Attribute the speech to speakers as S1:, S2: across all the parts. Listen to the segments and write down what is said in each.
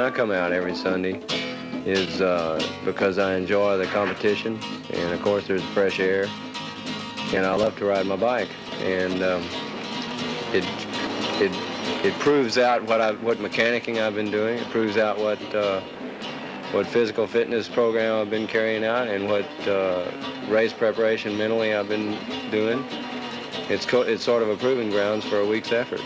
S1: I come out every Sunday is because I enjoy the competition, and of course there's fresh air, and I love to ride my bike, and it proves out what mechanicking I've been doing. It proves out what physical fitness program I've been carrying out, and what race preparation mentally I've been doing. It's sort of a proving grounds for a week's effort.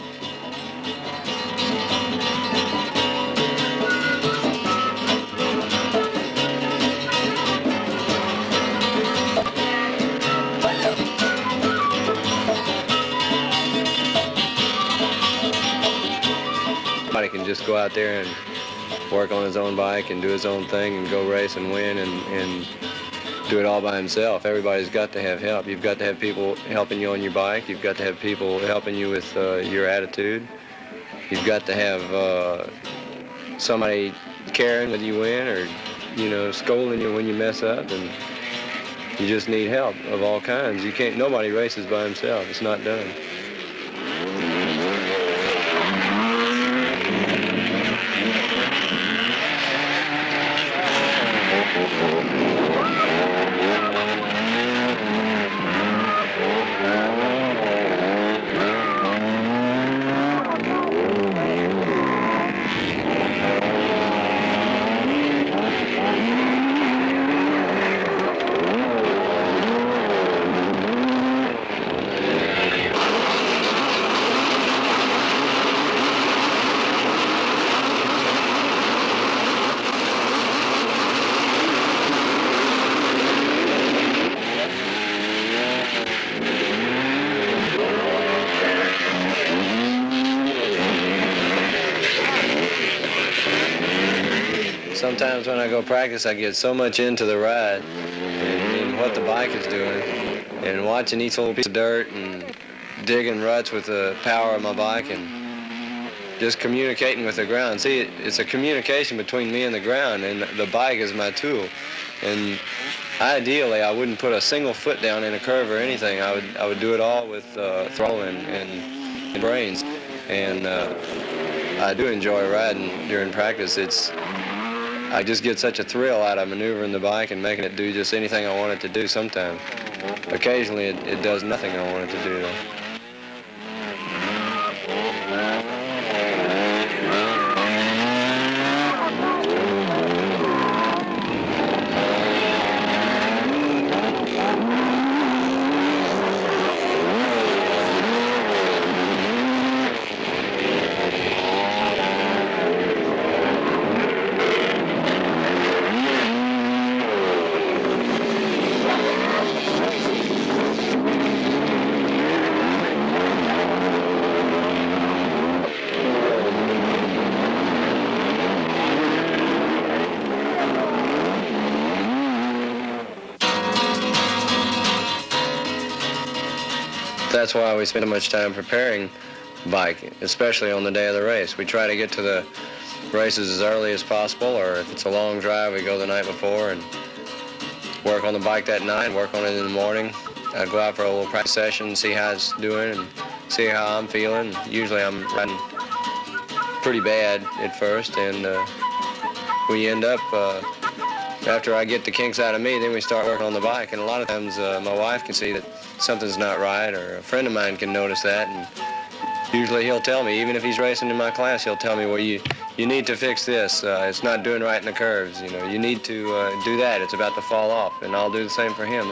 S1: Somebody can just go out there and work on his own bike and do his own thing and go race and win and do it all by himself. Everybody's got to have help. You've got to have people helping you on your bike. You've got to have people helping you with your attitude. You've got to have somebody caring whether you win or, scolding you when you mess up. And you just need help of all kinds. Nobody races by himself. It's not done. Sometimes when I go practice, I get so much into the ride and what the bike is doing, and watching each little piece of dirt and digging ruts with the power of my bike and just communicating with the ground. See, it's a communication between me and the ground, and the bike is my tool. And ideally, I wouldn't put a single foot down in a curve or anything. I would do it all with throttle and brains. And I do enjoy riding during practice. I just get such a thrill out of maneuvering the bike and making it do just anything I want it to do sometimes. Occasionally it does nothing I want it to do though. That's why we spend so much time preparing the bike, especially on the day of the race. We try to get to the races as early as possible, or if it's a long drive, we go the night before and work on the bike that night, work on it in the morning. I go out for a little practice session, see how it's doing, and see how I'm feeling. Usually I'm riding pretty bad at first, and we end up, after I get the kinks out of me, then we start working on the bike. And a lot of times my wife can see that something's not right, or a friend of mine can notice that, and usually he'll tell me, even if he's racing in my class, he'll tell me, well, you need to fix this. It's not doing right in the curves. You know, you need to do that. It's about to fall off, and I'll do the same for him.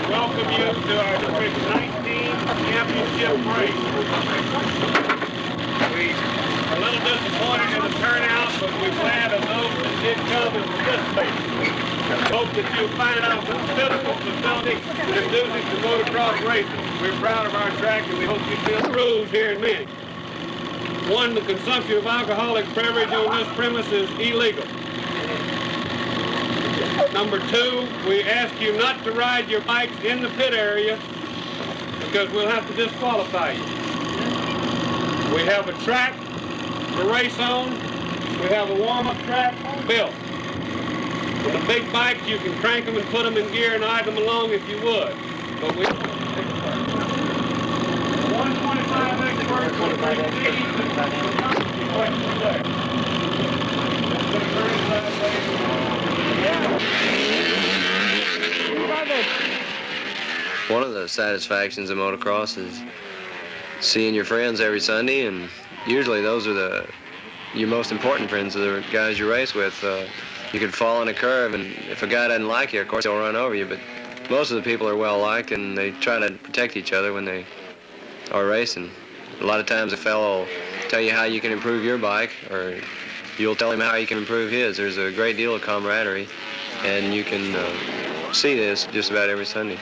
S2: Welcome you to our 19 championship race. We are a little disappointed in the turnout, but we're glad of those that did come and participate. Hope that you'll find out some physical facility conducive to motocross racing. We're proud of our track, and we hope you feel the rules here in a minute. One, the consumption of alcoholic beverage on this premise is illegal. Number two, we ask you not to ride your bikes in the pit area because we'll have to disqualify you. We have a track to race on. We have a warm-up track built. With the big bikes, you can crank them and put them in gear and ride them along if you would. But we... 125 experts will bring
S1: One of the satisfactions of motocross is seeing your friends every Sunday, and usually those are your most important friends, are the guys you race with. You could fall in a curve, and if a guy doesn't like you, of course he'll run over you, but most of the people are well liked, and they try to protect each other when they are racing. A lot of times a fellow will tell you how you can improve your bike, or you'll tell him how he can improve his. There's a great deal of camaraderie, and you can see this just about every Sunday.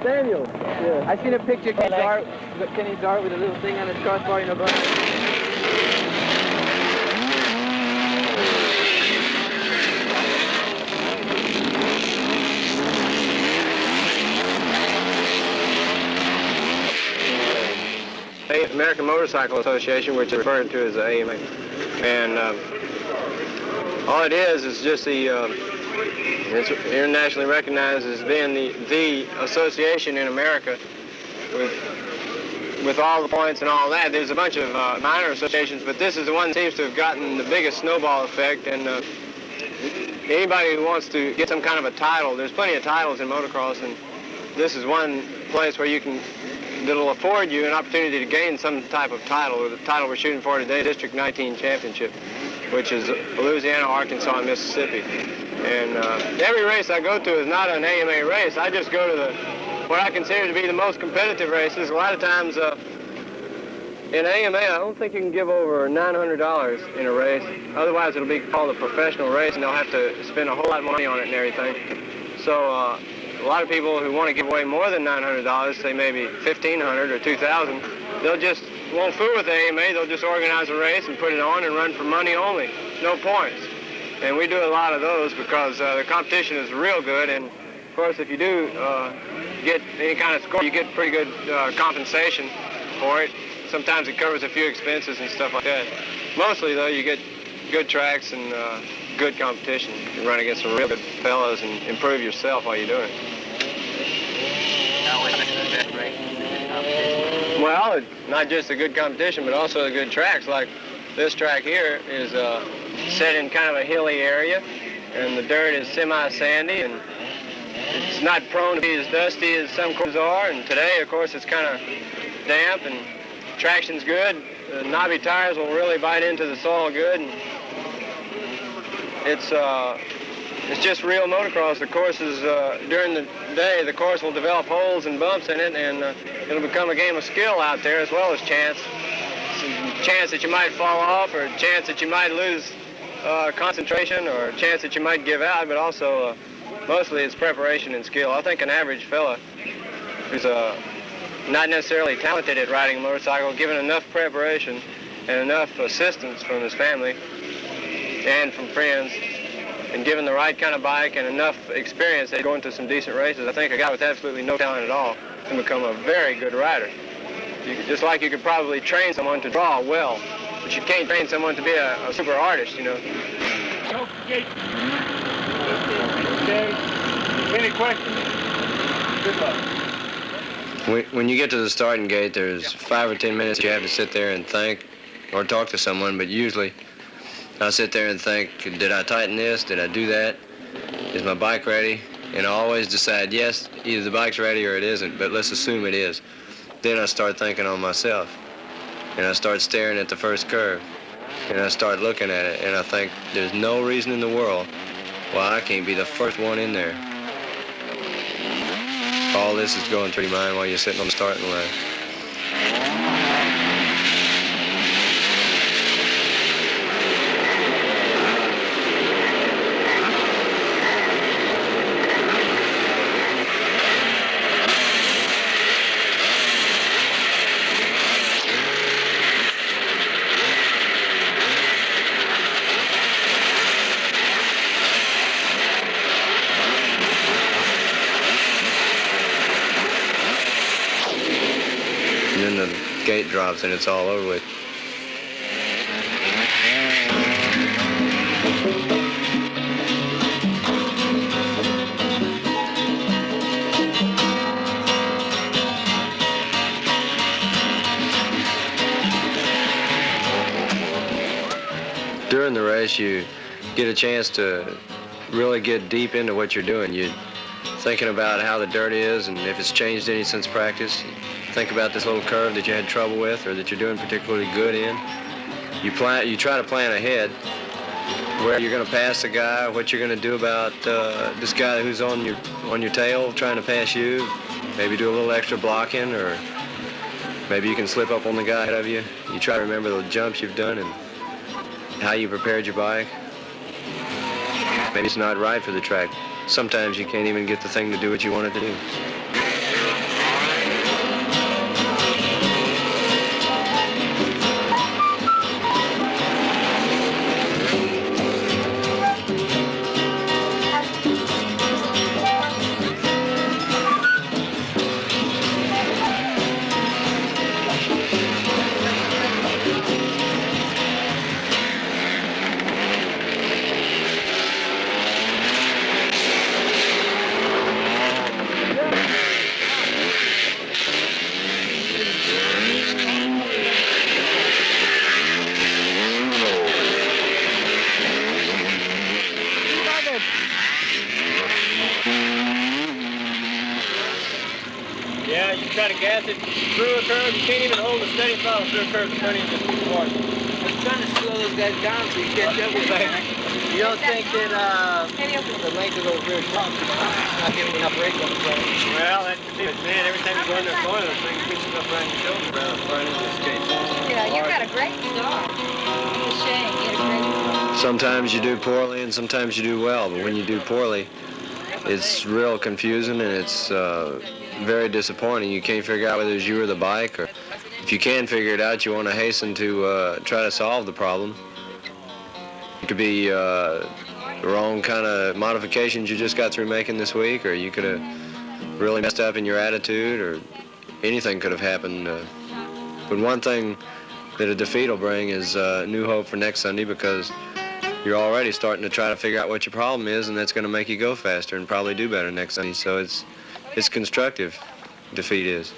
S3: Daniel. Yeah. I seen a picture of Kenny Dart with a little thing on his crossbar, you know, going.
S1: The American Motorcycle Association, which is referred to as the AMA, and all it is just it's internationally recognized as being the association in America with all the points and all that. There's a bunch of minor associations, but this is the one that seems to have gotten the biggest snowball effect, and anybody who wants to get some kind of a title, there's plenty of titles in motocross, and this is one place where that'll afford you an opportunity to gain some type of title. The title we're shooting for today is District 19 Championship, which is Louisiana, Arkansas, and Mississippi. And every race I go to is not an AMA race. I just go to what I consider to be the most competitive races. A lot of times in AMA, I don't think you can give over $900 in a race. Otherwise, it'll be called a professional race, and they'll have to spend a whole lot of money on it and everything. So a lot of people who want to give away more than $900, say maybe $1,500 or $2,000, they'll just won't fool with the AMA. They'll just organize a race and put it on and run for money only, no points. And we do a lot of those because the competition is real good, and of course if you do get any kind of score, you get pretty good compensation for it. Sometimes it covers a few expenses and stuff like that. Mostly though, you get good tracks and good competition. You can run against some real good fellows and improve yourself while you're doing it. Well, not just a good competition, but also the good tracks. Like this track here is set in kind of a hilly area, and the dirt is semi-sandy, and it's not prone to be as dusty as some courses are. And today, of course, it's kind of damp, and traction's good. The knobby tires will really bite into the soil good, and it's just real motocross. The course is, during the day, the course will develop holes and bumps in it, and it'll become a game of skill out there as well as chance. Chance that you might fall off, or a chance that you might lose concentration, or a chance that you might give out, but also
S4: Mostly it's preparation and skill. I think an average fella who's not necessarily talented at riding a motorcycle, given enough preparation and enough assistance from his family and from friends, and given the right kind of bike and enough experience, they go into some decent races. I think a guy with absolutely no talent at all can become a very good rider. Just like you could probably train someone to draw well, but you can't train someone to be a super artist, you know.
S2: Okay. Any questions? Good luck.
S1: When you get to the starting gate, there's 5 or 10 minutes you have to sit there and think or talk to someone, but usually I sit there and think, did I tighten this? Did I do that? Is my bike ready? And I always decide, yes, either the bike's ready or it isn't, but let's assume it is. Then I start thinking on myself, and I start staring at the first curve, and I start looking at it, and I think there's no reason in the world why I can't be the first one in there. All this is going through your mind while you're sitting on the starting line. And then the gate drops and it's all over with. During the race, you get a chance to really get deep into what you're doing. You're thinking about how the dirt is and if it's changed any since practice. Think about this little curve that you had trouble with or that you're doing particularly good in. You try to plan ahead where you're going to pass the guy, what you're going to do about this guy who's on your tail trying to pass you. Maybe do a little extra blocking, or maybe you can slip up on the guy ahead of you. You try to remember the jumps you've done and how you prepared your bike. Maybe it's not right for the track. Sometimes you can't even get the thing to do what you want it to do.
S4: Yeah, you try to gas it through a curve. You can't even hold a steady throttle through a curve. The turning is just too hard.
S3: I'm trying to slow those guys down so you catch up with them. You don't think that the length of those rear trunks is not giving enough brake on the front?
S4: Well, that's the thing. Man, every time you go in there corner, those things get stuff around your shoulder around in this case.
S5: Yeah, you've got a great start. It's a shame. You had a great start.
S1: Sometimes you do poorly and sometimes you do well, but when you do poorly, it's real confusing and it's very disappointing. You can't figure out whether it's you or the bike, or if you can figure it out, you want to hasten to try to solve the problem. It could be the wrong kind of modifications you just got through making this week, or you could have really messed up in your attitude, or anything could have happened. But one thing that a defeat will bring is new hope for next Sunday, because you're already starting to try to figure out what your problem is, and that's going to make you go faster and probably do better next Sunday. So it's constructive, defeat is.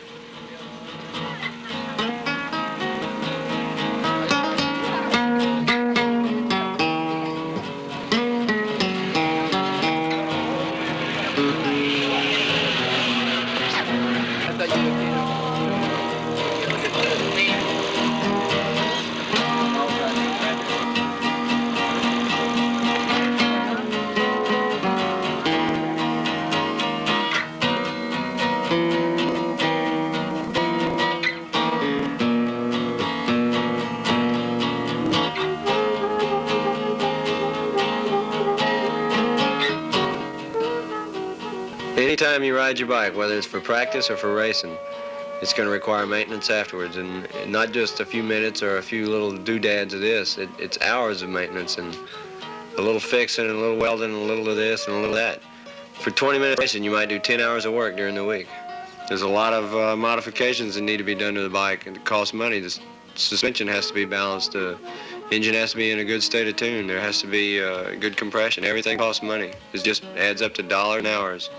S1: Anytime you ride your bike, whether it's for practice or for racing, it's going to require maintenance afterwards, and not just a few minutes or a few little doodads of this. It's hours of maintenance and a little fixing and a little welding and a little of this and a little of that. For 20 minutes racing, you might do 10 hours of work during the week. There's a lot of modifications that need to be done to the bike, and it costs money. The suspension has to be balanced. The engine has to be in a good state of tune. There has to be good compression. Everything costs money. It just adds up to dollars and hours.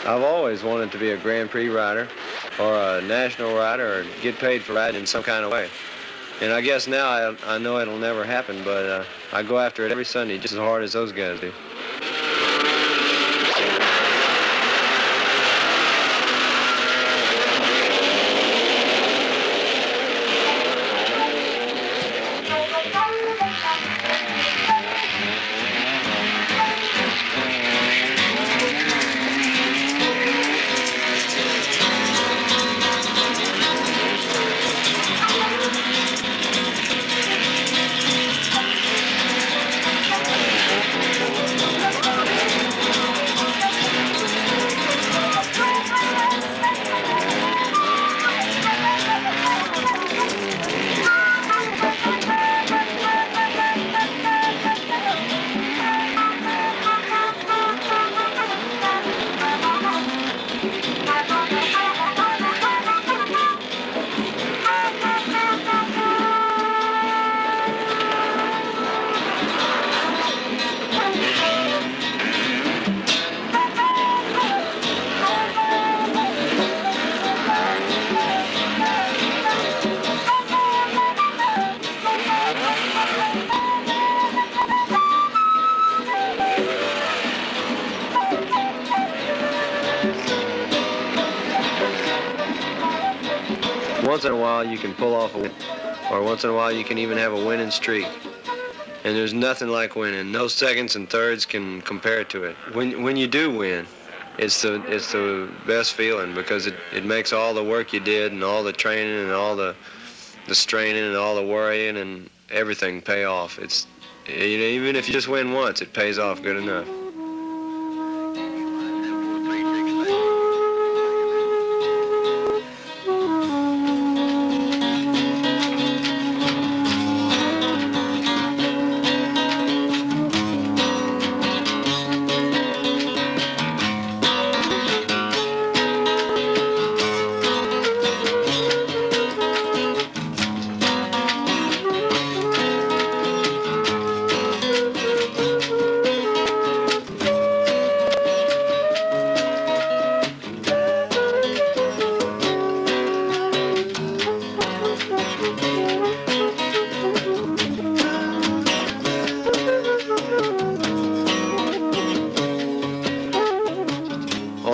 S1: I've always wanted to be a Grand Prix rider or a national rider or get paid for riding in some kind of way. And I guess now I know it'll never happen, but I go after it every Sunday just as hard as those guys do. Once in a while you can pull off a win, or once in a while you can even have a winning streak. And there's nothing like winning. No seconds and thirds can compare to it. When you do win, it's the best feeling, because it makes all the work you did and all the training and all the straining and all the worrying and everything pay off. It's, you know, even if you just win once, it pays off good enough.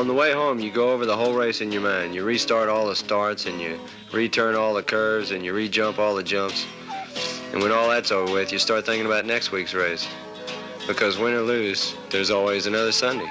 S1: On the way home, you go over the whole race in your mind. You restart all the starts, and you return all the curves, and you re-jump all the jumps. And when all that's over with, you start thinking about next week's race. Because win or lose, there's always another Sunday.